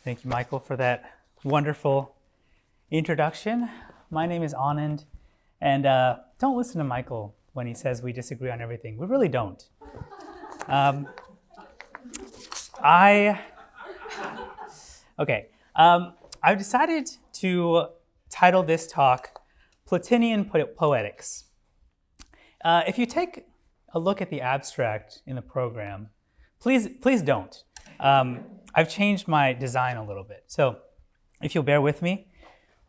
Thank you, Michael, for that wonderful introduction. My name is Anand, and don't listen to Michael when he says we disagree on everything. We really don't. I've decided to title this talk Plotinian Poetics. If you take a look at the abstract in the program, please don't. I've changed my design a little bit. So if you'll bear with me,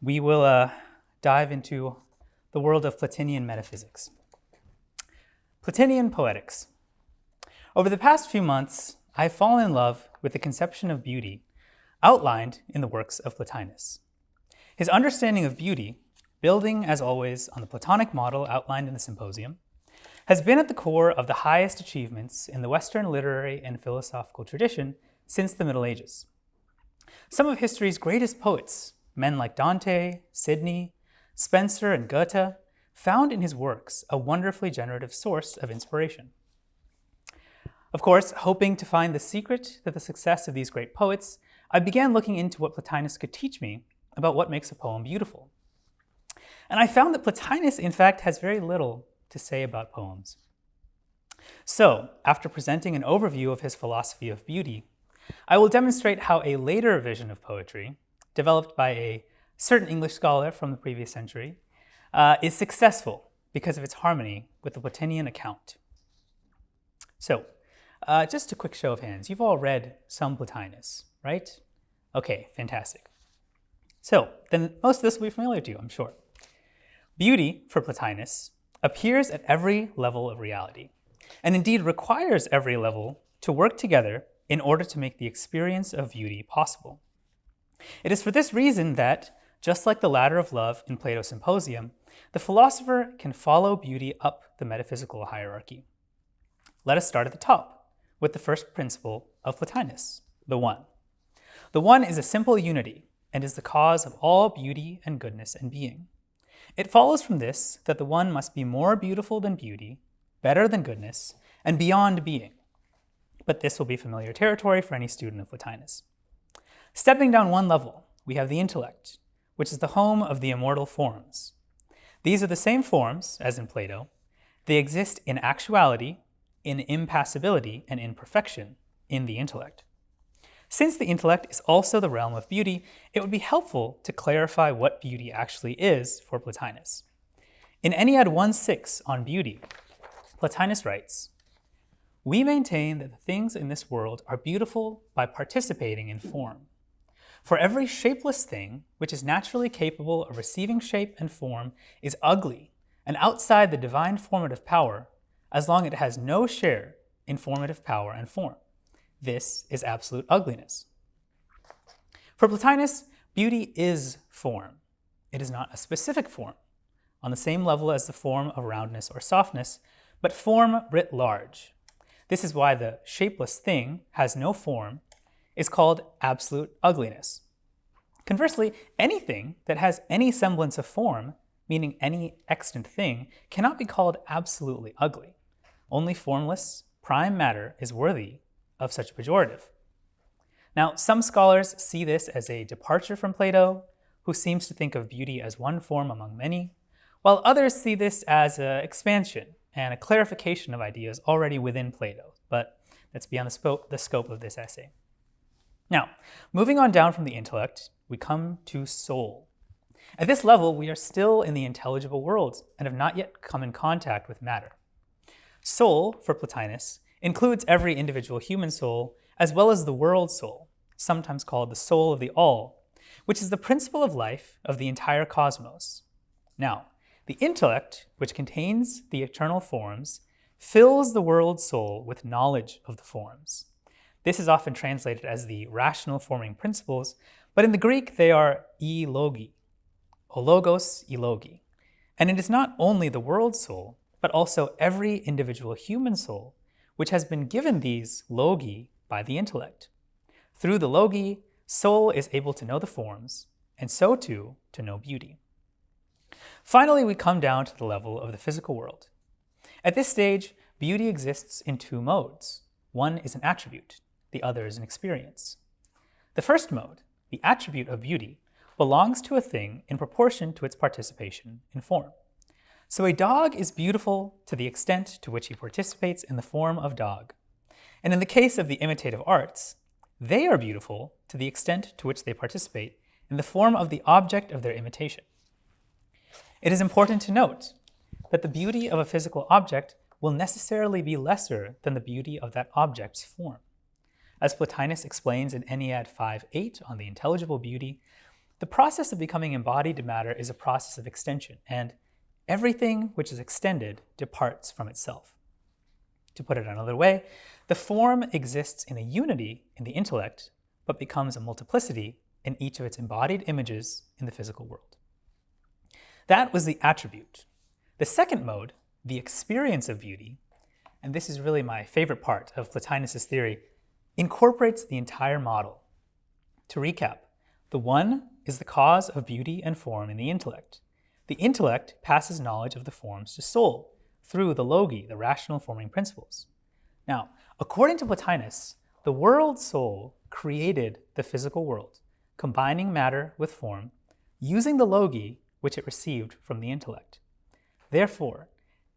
we will dive into the world of Plotinian metaphysics. Plotinian Poetics. Over the past few months, I've fallen in love with the conception of beauty outlined in the works of Plotinus. His understanding of beauty, building as always on the Platonic model outlined in the Symposium, has been at the core of the highest achievements in the Western literary and philosophical tradition since the Middle Ages. Some of history's greatest poets, men like Dante, Sidney, Spencer, and Goethe, found in his works a wonderfully generative source of inspiration. Of course, hoping to find the secret to the success of these great poets, I began looking into what Plotinus could teach me about what makes a poem beautiful. And I found that Plotinus, in fact, has very little to say about poems. So, after presenting an overview of his philosophy of beauty, I will demonstrate how a later vision of poetry, developed by a certain English scholar from the previous century, is successful because of its harmony with the Plotinian account. So, just a quick show of hands. You've all read some Plotinus, right? Okay, fantastic. So, then most of this will be familiar to you, I'm sure. Beauty, for Plotinus, appears at every level of reality, and indeed requires every level to work together in order to make the experience of beauty possible. It is for this reason that, just like the ladder of love in Plato's Symposium, the philosopher can follow beauty up the metaphysical hierarchy. Let us start at the top, with the first principle of Plotinus, the One. The One is a simple unity, and is the cause of all beauty and goodness and being. It follows from this that the One must be more beautiful than beauty, better than goodness, and beyond being. But this will be familiar territory for any student of Plotinus. Stepping down one level, we have the intellect, which is the home of the immortal forms. These are the same forms as in Plato. They exist in actuality, in impassibility, and in perfection in the intellect. Since the intellect is also the realm of beauty, it would be helpful to clarify what beauty actually is for Plotinus. In Ennead 1:6 on beauty, Plotinus writes, "We maintain that the things in this world are beautiful by participating in form. For every shapeless thing, which is naturally capable of receiving shape and form, is ugly and outside the divine formative power, as long as it has no share in formative power and form. This is absolute ugliness." For Plotinus, beauty is form. It is not a specific form, on the same level as the form of roundness or softness, but form writ large. This is why the shapeless thing has no form is called absolute ugliness. Conversely, anything that has any semblance of form, meaning any extant thing, cannot be called absolutely ugly. Only formless, prime matter is worthy of such a pejorative. Now, some scholars see this as a departure from Plato, who seems to think of beauty as one form among many, while others see this as an expansion and a clarification of ideas already within Plato, but that's beyond the scope of this essay. Now, moving on down from the intellect, we come to soul. At this level, we are still in the intelligible world and have not yet come in contact with matter. Soul, for Plotinus, includes every individual human soul, as well as the world soul, sometimes called the soul of the all, which is the principle of life of the entire cosmos. Now, the intellect, which contains the eternal forms, fills the world soul with knowledge of the forms. This is often translated as the rational forming principles, but in the Greek they are logi, ologos logi. And it is not only the world soul, but also every individual human soul, which has been given these logi by the intellect. Through the logi, soul is able to know the forms, and so too to know beauty. Finally, we come down to the level of the physical world. At this stage, beauty exists in two modes. One is an attribute, the other is an experience. The first mode, the attribute of beauty, belongs to a thing in proportion to its participation in form. So a dog is beautiful to the extent to which he participates in the form of dog. And in the case of the imitative arts, they are beautiful to the extent to which they participate in the form of the object of their imitation. It is important to note that the beauty of a physical object will necessarily be lesser than the beauty of that object's form. As Plotinus explains in Ennead 5:8 on the intelligible beauty, the process of becoming embodied matter is a process of extension, and everything which is extended departs from itself. To put it another way, the form exists in a unity in the intellect, but becomes a multiplicity in each of its embodied images in the physical world. That was the attribute. The second mode, the experience of beauty, and this is really my favorite part of Plotinus' theory, incorporates the entire model. To recap, the one is the cause of beauty and form in the intellect. The intellect passes knowledge of the forms to soul through the logi, the rational forming principles. Now, according to Plotinus, the world soul created the physical world, combining matter with form, using the logi which it received from the intellect. Therefore,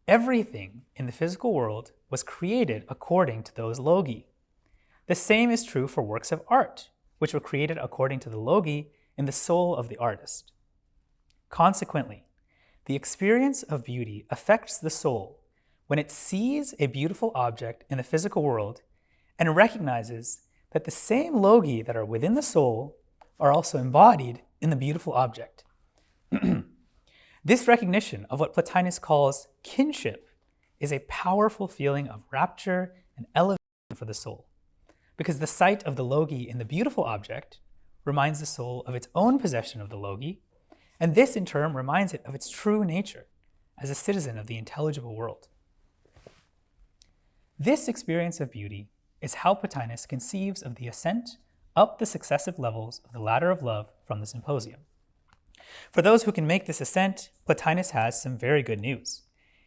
everything in the physical world was created according to those logi. The same is true for works of art, which were created according to the logi in the soul of the artist. Consequently, the experience of beauty affects the soul when it sees a beautiful object in the physical world and recognizes that the same logi that are within the soul are also embodied in the beautiful object. This recognition of what Plotinus calls kinship is a powerful feeling of rapture and elevation for the soul, because the sight of the logi in the beautiful object reminds the soul of its own possession of the logi, and this in turn reminds it of its true nature as a citizen of the intelligible world. This experience of beauty is how Plotinus conceives of the ascent up the successive levels of the ladder of love from the Symposium. For those who can make this ascent, Plotinus has some very good news.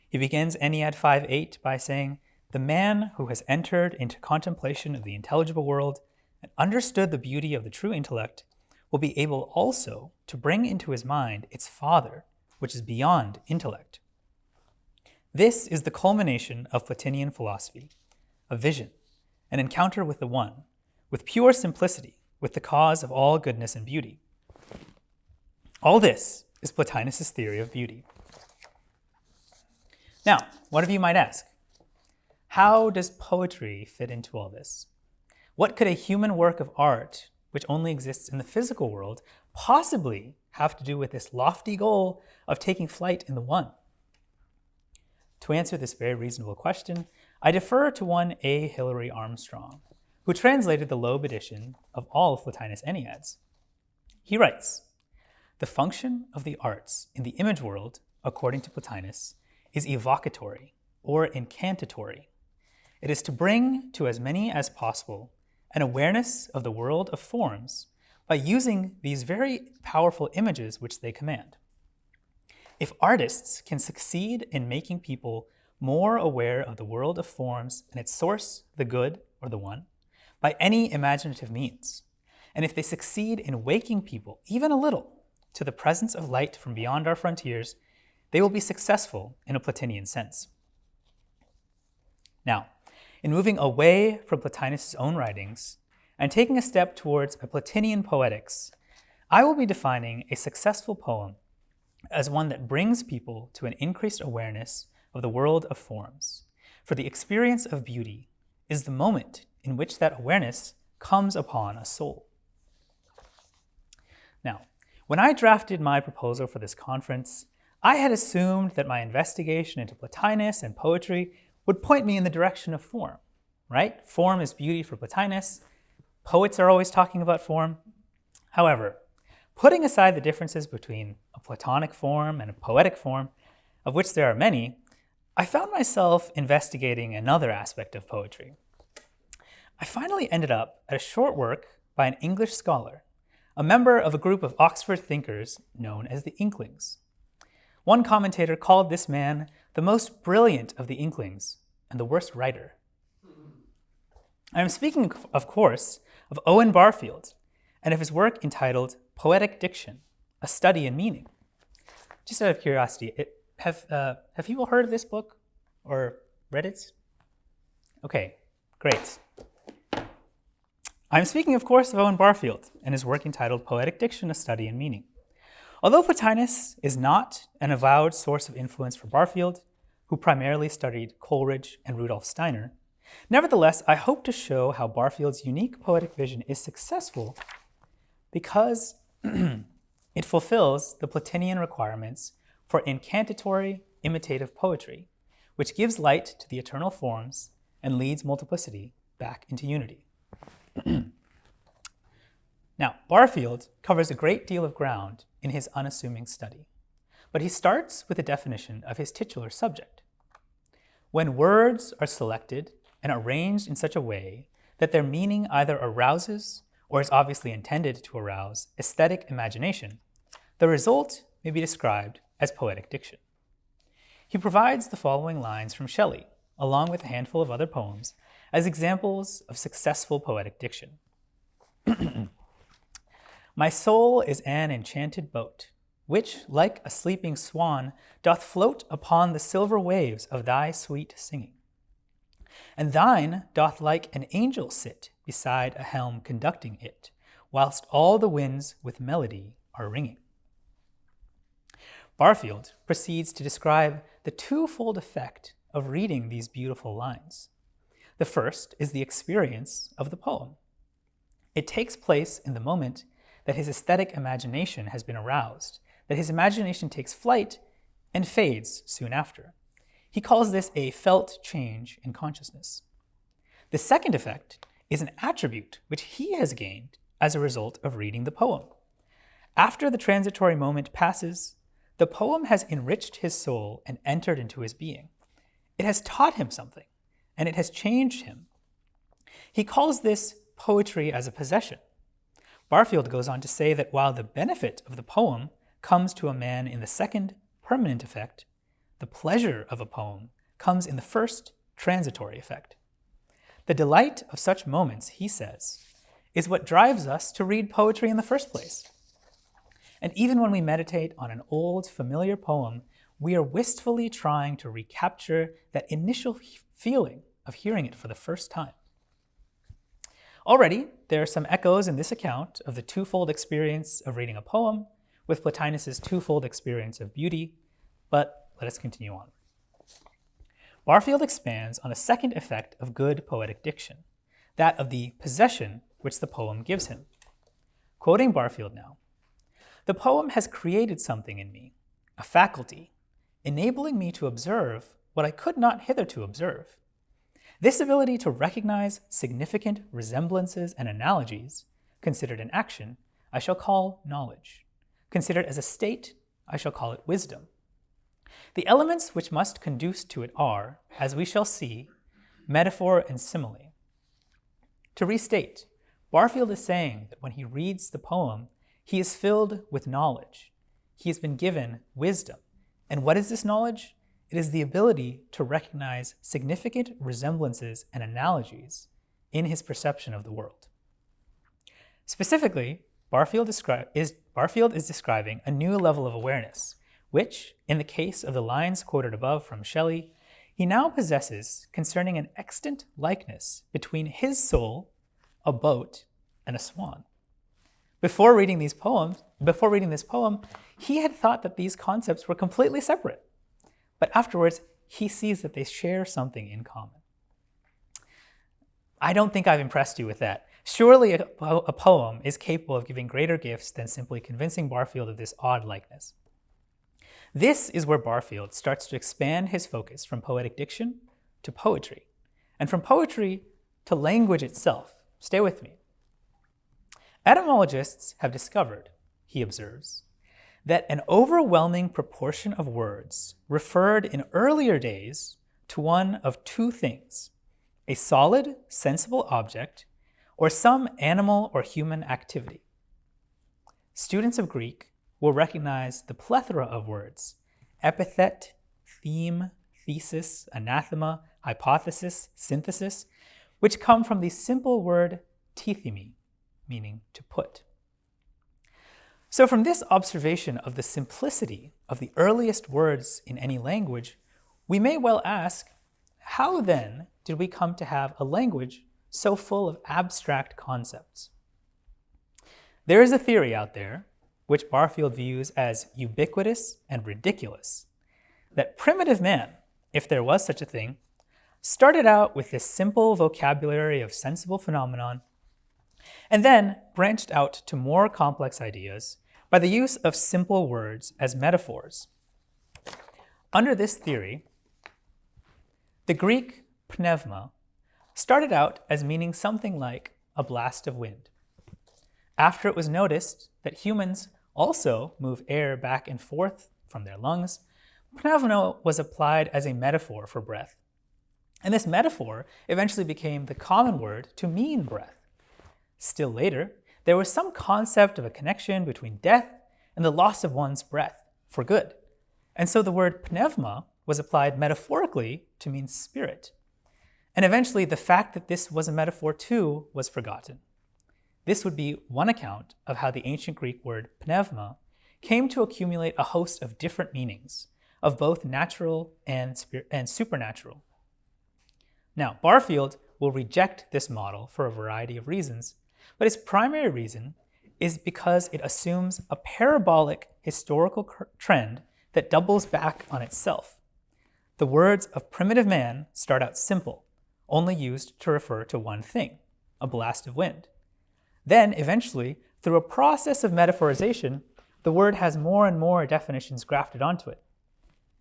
He begins Ennead 5:8 by saying, "The man who has entered into contemplation of the intelligible world and understood the beauty of the true intellect will be able also to bring into his mind its father, which is beyond intellect." This is the culmination of Plotinian philosophy, a vision, an encounter with the One, with pure simplicity, with the cause of all goodness and beauty. All this is Plotinus' theory of beauty. Now, one of you might ask, how does poetry fit into all this? What could a human work of art, which only exists in the physical world, possibly have to do with this lofty goal of taking flight in the One? To answer this very reasonable question, I defer to one A. Hilary Armstrong, who translated the Loeb edition of all of Plotinus' Enneads. He writes, "The function of the arts in the image world, according to Plotinus, is evocatory or incantatory. It is to bring to as many as possible an awareness of the world of forms by using these very powerful images which they command. If artists can succeed in making people more aware of the world of forms and its source, the good or the One, by any imaginative means, and if they succeed in waking people even a little to the presence of light from beyond our frontiers, they will be successful in a Plotinian sense." Now, in moving away from Plotinus' own writings and taking a step towards a Plotinian Poetics, I will be defining a successful poem as one that brings people to an increased awareness of the world of forms. For the experience of beauty is the moment in which that awareness comes upon a soul. Now, when I drafted my proposal for this conference, I had assumed that my investigation into Plotinus and poetry would point me in the direction of form, right? Form is beauty for Plotinus. Poets are always talking about form. However, putting aside the differences between a Platonic form and a poetic form, of which there are many, I found myself investigating another aspect of poetry. I finally ended up at a short work by an English scholar, a member of a group of Oxford thinkers known as the Inklings. One commentator called this man the most brilliant of the Inklings and the worst writer. I am speaking, of course, of Owen Barfield, and of his work entitled Poetic Diction, A Study in Meaning. Just out of curiosity, have you all heard of this book or read it? Okay, great. I'm speaking, of course, of Owen Barfield and his work entitled Poetic Diction, A Study in Meaning. Although Plotinus is not an avowed source of influence for Barfield, who primarily studied Coleridge and Rudolf Steiner, nevertheless, I hope to show how Barfield's unique poetic vision is successful because it fulfills the Plotinian requirements for incantatory, imitative poetry, which gives light to the eternal forms and leads multiplicity back into unity. Now, Barfield covers a great deal of ground in his unassuming study, but he starts with a definition of his titular subject. When words are selected and arranged in such a way that their meaning either arouses or is obviously intended to arouse aesthetic imagination, the result may be described as poetic diction. He provides the following lines from Shelley, along with a handful of other poems, as examples of successful poetic diction. My soul is an enchanted boat, which, like a sleeping swan, doth float upon the silver waves of thy sweet singing. And thine doth like an angel sit beside a helm conducting it, whilst all the winds with melody are ringing. Barfield proceeds to describe the twofold effect of reading these beautiful lines. The first is the experience of the poem. It takes place in the moment that his aesthetic imagination has been aroused, that his imagination takes flight and fades soon after. He calls this a felt change in consciousness. The second effect is an attribute which he has gained as a result of reading the poem. After the transitory moment passes, the poem has enriched his soul and entered into his being. It has taught him something, and it has changed him. He calls this poetry as a possession. Barfield goes on to say that while the benefit of the poem comes to a man in the second, permanent effect, the pleasure of a poem comes in the first, transitory effect. The delight of such moments, he says, is what drives us to read poetry in the first place. And even when we meditate on an old, familiar poem, we are wistfully trying to recapture that initial feeling of hearing it for the first time. Already, there are some echoes in this account of the twofold experience of reading a poem with Plotinus's twofold experience of beauty, but let us continue on. Barfield expands on a second effect of good poetic diction, that of the possession which the poem gives him. Quoting Barfield now, "The poem has created something in me, a faculty, enabling me to observe what I could not hitherto observe. This ability to recognize significant resemblances and analogies, considered an action, I shall call knowledge. Considered as a state, I shall call it wisdom. The elements which must conduce to it are, as we shall see, metaphor and simile." To restate, Barfield is saying that when he reads the poem, he is filled with knowledge. He has been given wisdom. And what is this knowledge? It is the ability to recognize significant resemblances and analogies in his perception of the world. Specifically, Barfield is describing a new level of awareness, which, in the case of the lines quoted above from Shelley, he now possesses concerning an extant likeness between his soul, a boat, and a swan. Before reading this poem, he had thought that these concepts were completely separate. But afterwards, he sees that they share something in common. I don't think I've impressed you with that. Surely a poem is capable of giving greater gifts than simply convincing Barfield of this odd likeness. This is where Barfield starts to expand his focus from poetic diction to poetry, and from poetry to language itself. Stay with me. Etymologists have discovered, he observes, that an overwhelming proportion of words referred in earlier days to one of two things: a solid, sensible object, or some animal or human activity. Students of Greek will recognize the plethora of words: epithet, theme, thesis, anathema, hypothesis, synthesis, which come from the simple word tithemi, meaning to put. So from this observation of the simplicity of the earliest words in any language, we may well ask, how then did we come to have a language so full of abstract concepts? There is a theory out there, which Barfield views as ubiquitous and ridiculous, that primitive man, if there was such a thing, started out with this simple vocabulary of sensible phenomenon, and then branched out to more complex ideas by the use of simple words as metaphors. Under this theory, the Greek pneuma started out as meaning something like a blast of wind. After it was noticed that humans also move air back and forth from their lungs, pneuma was applied as a metaphor for breath. And this metaphor eventually became the common word to mean breath. Still later, there was some concept of a connection between death and the loss of one's breath for good. And so the word pneuma was applied metaphorically to mean spirit. And eventually, the fact that this was a metaphor too was forgotten. This would be one account of how the ancient Greek word pneuma came to accumulate a host of different meanings, of both natural and supernatural. Now, Barfield will reject this model for a variety of reasons, but its primary reason is because it assumes a parabolic historical trend that doubles back on itself. The words of primitive man start out simple, only used to refer to one thing, a blast of wind. Then, eventually, through a process of metaphorization, the word has more and more definitions grafted onto it.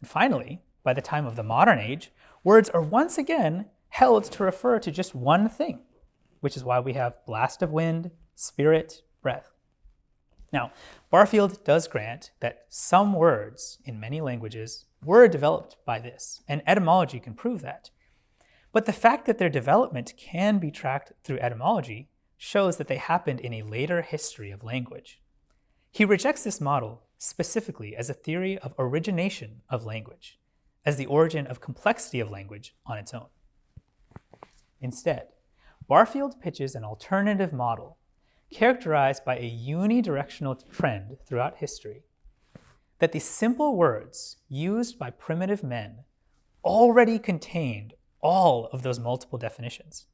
And finally, by the time of the modern age, words are once again held to refer to just one thing, which is why we have blast of wind, spirit, breath. Now, Barfield does grant that some words in many languages were developed by this, and etymology can prove that. But the fact that their development can be tracked through etymology shows that they happened in a later history of language. He rejects this model specifically as a theory of origination of language, as the origin of complexity of language on its own. Instead, Barfield pitches an alternative model characterized by a unidirectional trend throughout history, that the simple words used by primitive men already contained all of those multiple definitions,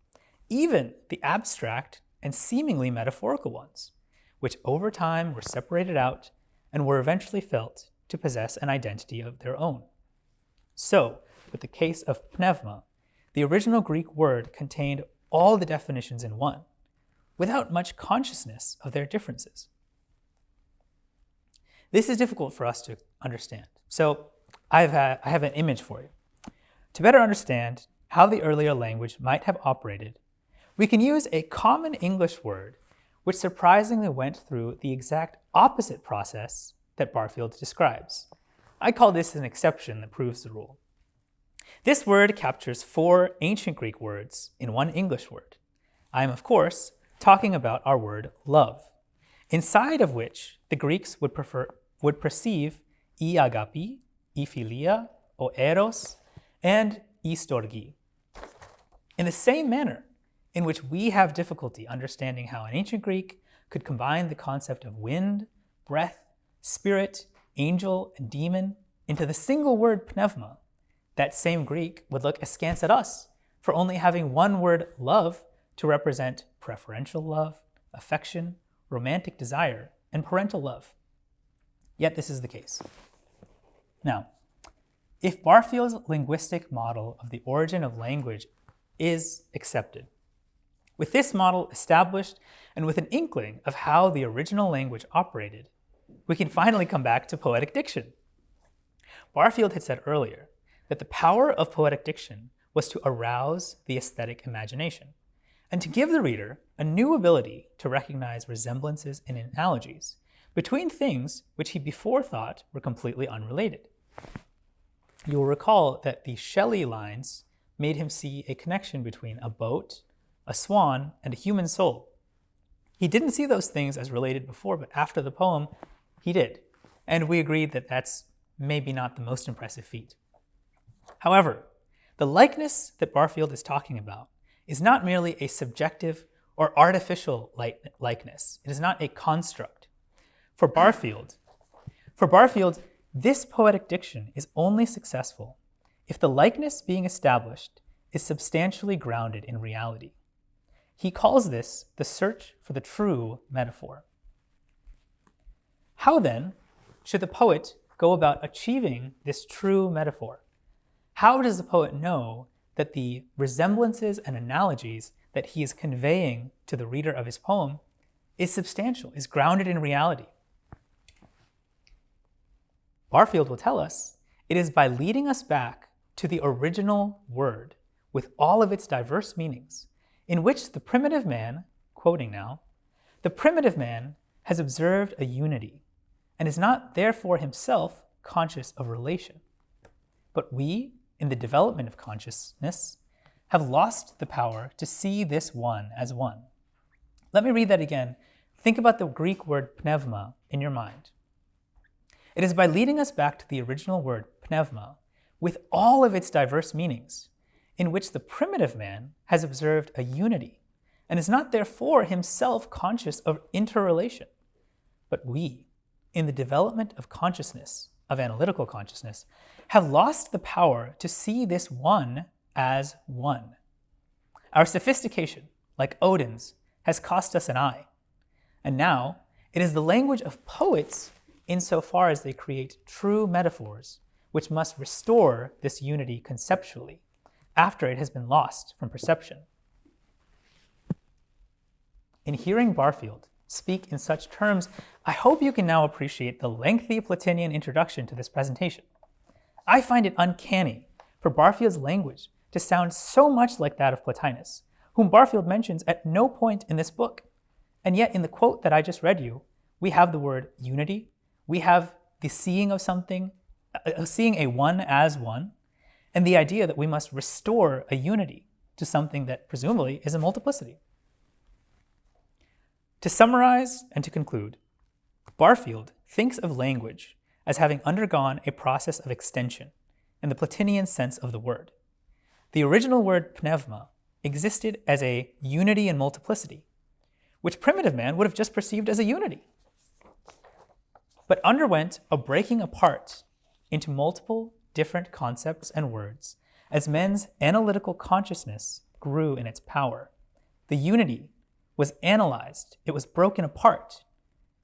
even the abstract and seemingly metaphorical ones, which over time were separated out and were eventually felt to possess an identity of their own. So, with the case of pneuma, the original Greek word contained all the definitions in one, without much consciousness of their differences. This is difficult for us to understand, so I have an image for you. To better understand how the earlier language might have operated, we can use a common English word which surprisingly went through the exact opposite process that Barfield describes. I call this an exception that proves the rule. This word captures 4 ancient Greek words in one English word. I am, of course, talking about our word love, inside of which the Greeks would perceive I agapi, I philia, o eros, and I storgi. In the same manner in which we have difficulty understanding how an ancient Greek could combine the concept of wind, breath, spirit, angel, and demon into the single word pneuma, that same Greek would look askance at us for only having one word love to represent preferential love, affection, romantic desire, and parental love. Yet this is the case. Now, if Barfield's linguistic model of the origin of language is accepted, with this model established and with an inkling of how the original language operated, we can finally come back to poetic diction. Barfield had said earlier that the power of poetic diction was to arouse the aesthetic imagination and to give the reader a new ability to recognize resemblances and analogies between things which he before thought were completely unrelated. You will recall that the Shelley lines made him see a connection between a boat, a swan, and a human soul. He didn't see those things as related before, but after the poem, he did. And we agreed that that's maybe not the most impressive feat. However, the likeness that Barfield is talking about is not merely a subjective or artificial likeness. It is not a construct. For Barfield, this poetic diction is only successful if the likeness being established is substantially grounded in reality. He calls this the search for the true metaphor. How then should the poet go about achieving this true metaphor? How does the poet know that the resemblances and analogies that he is conveying to the reader of his poem is substantial, is grounded in reality? Barfield will tell us it is by leading us back to the original word with all of its diverse meanings, in which the primitive man, quoting now, the primitive man has observed a unity and is not therefore himself conscious of relation. But we, in the development of consciousness, have lost the power to see this one as one. Let me read that again. Think about the Greek word pneuma in your mind. It is by leading us back to the original word pneuma with all of its diverse meanings, in which the primitive man has observed a unity and is not therefore himself conscious of interrelation. But we, in the development of consciousness, of analytical consciousness, have lost the power to see this one as one. Our sophistication, like Odin's, has cost us an eye. And now it is the language of poets insofar as they create true metaphors which must restore this unity conceptually after it has been lost from perception. In hearing Barfield speak in such terms, I hope you can now appreciate the lengthy Plotinian introduction to this presentation. I find it uncanny for Barfield's language to sound so much like that of Plotinus, whom Barfield mentions at no point in this book. And yet in the quote that I just read you, we have the word unity, we have the seeing of something, seeing a one as one, and the idea that we must restore a unity to something that presumably is a multiplicity. To summarize and to conclude, Barfield thinks of language as having undergone a process of extension in the Plotinian sense of the word. The original word pneuma existed as a unity in multiplicity, which primitive man would have just perceived as a unity, but underwent a breaking apart into multiple different concepts and words as men's analytical consciousness grew in its power. The unity was analyzed, it was broken apart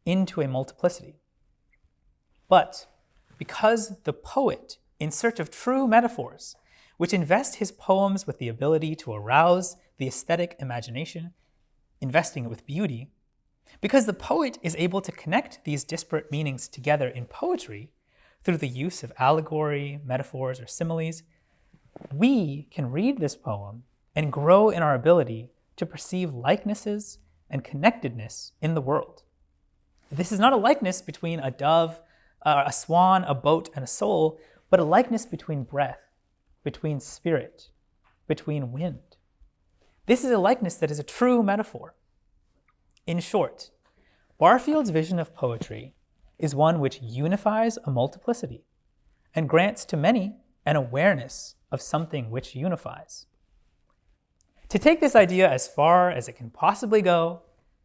into a multiplicity. But because the poet, in search of true metaphors, which invest his poems with the ability to arouse the aesthetic imagination, investing it with beauty, because the poet is able to connect these disparate meanings together in poetry through the use of allegory, metaphors, or similes, we can read this poem and grow in our ability to perceive likenesses and connectedness in the world. This is not a likeness between a dove, a swan, a boat, and a soul, but a likeness between breath, between spirit, between wind. This is a likeness that is a true metaphor. In short, Barfield's vision of poetry is one which unifies a multiplicity and grants to many an awareness of something which unifies. To take this idea as far as it can possibly go,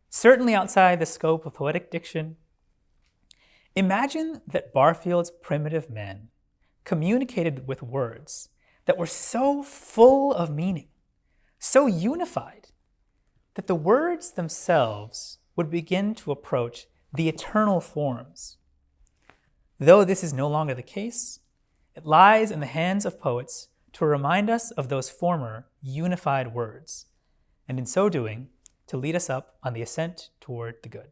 certainly outside the scope of poetic diction, imagine that Barfield's primitive men communicated with words that were so full of meaning, so unified, that the words themselves would begin to approach the eternal forms. Though this is no longer the case, it lies in the hands of poets to remind us of those former unified words, and in so doing, to lead us up on the ascent toward the good.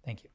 Thank you.